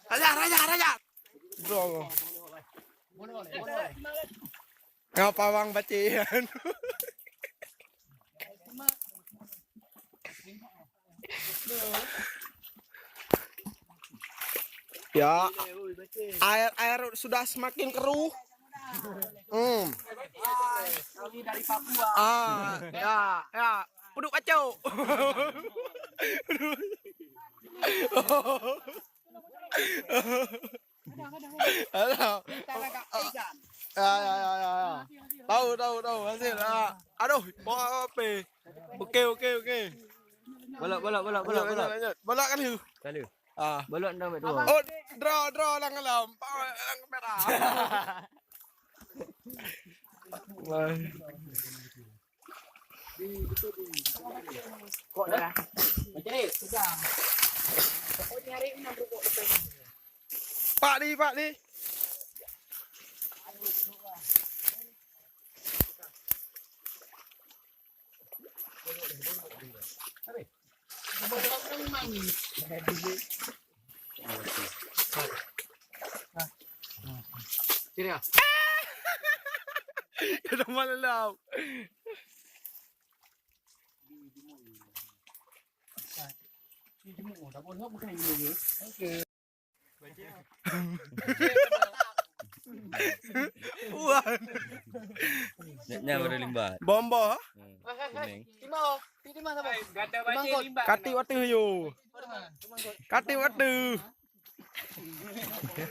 Raja. Bro. Ngapa bang bacian? Ya, air sudah semakin keruh. Kami dari Papua. Ya, puduk kacau. Halo. Ya. Tahu hasil. Aduh, mau apa? Oke. Bolak. Bolak kan lu? Kali. Ah, Bolak ndang dua. oh, draw lang alam. Lang merah. Kok dah. Macam ni. Sudah. Kau nyari 6 rukuk depan. Pak di. Sini ah. Udah malam. Puan. Nya baru limbat. Bombo. Timah sama. Gata baca limbat. Kati watu yo. Kati watu.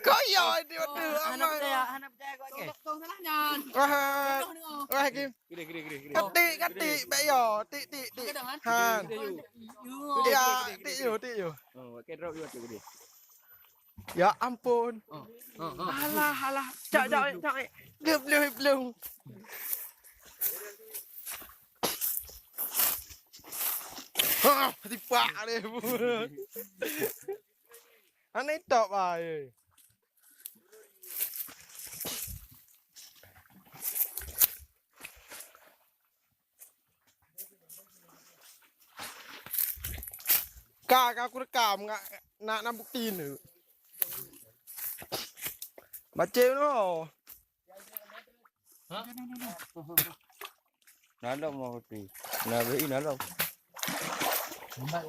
Kau yo di watu. Anak percaya kau ke? Tong salahnya. Wah Kim. Gede. Kati bae yo. Ti. Han. Ya, ti yo. Oh, ke drop yo gede. Ya ampun. Alah. Cak. Belum. Tipak deh. Aneh tak baik. Kak, aku rekam nak buktiin tu. Baca no. Nalok mau kopi. Nalok. Limbang.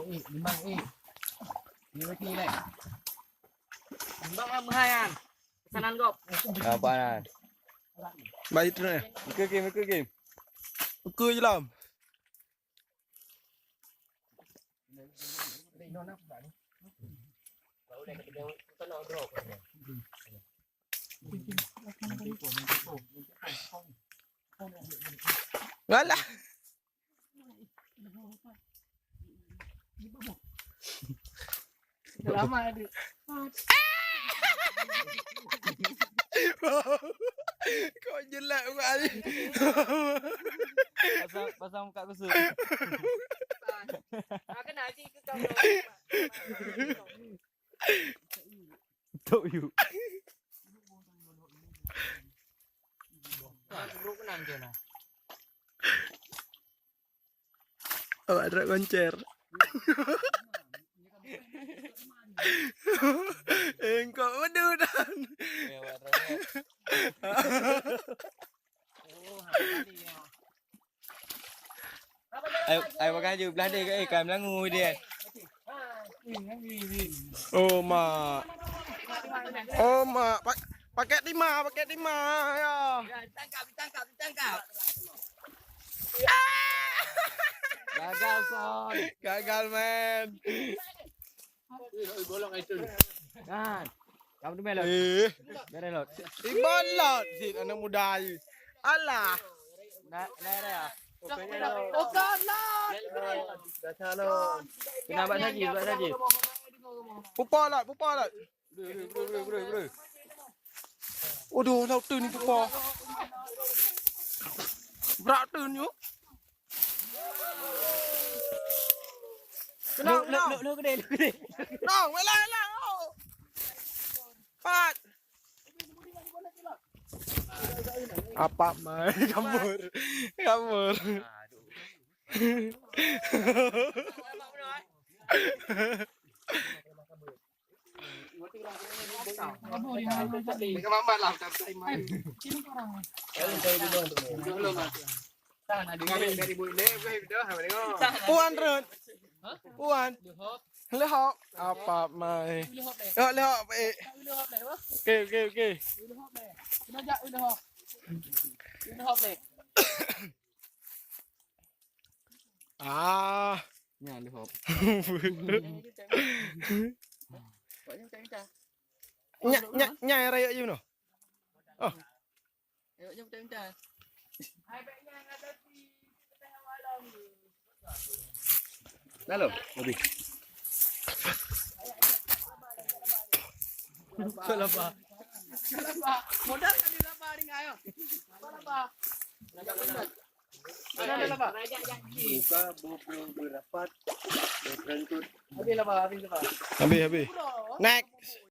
Ni mesti ni. Limbang amahan. Pesanan kau. Apaan? Baik tu ni. Ikut game. Ukur je lah. Ngalah. Lama ada. Kau jelek kali. Pasang muka kusut. Kena haji ke kau. Tok you. Buruk menang je nah. Awak ada koncer. Engkau medudan. Ya warna. Ai makan je belanda ke ikan melangu dia. Oh mak. Pakai timah ya. Ditangkap. Gagal son. Gagal men. Bolong itu. Kan. Kamu tu melot. Melot. Ibalot si anak muda ni. Alah. Dah ya. Dah calon. Kena buat saja. Pupa lah. Bro. Aduh, laut tu ni pupa. Berat tu ni. Lu gede. Nong, melah. Pat. Apa mai kabur. Cái mắm ba làm chậm tay mày. Tangan ada Dari bui deh, gue video hari ini. Puan run. Puan. Lehok apa mai? Lehok eh. Oke. Ah. Nhà đi hộp. Nhai raya je no. Oh. Dah lo, lebih. Kelapa. Modal kali lapa ring ayo. Kelapa. Ada lapa. Buka buku berapat. Berangkut. Habis lapa. Habis. Next.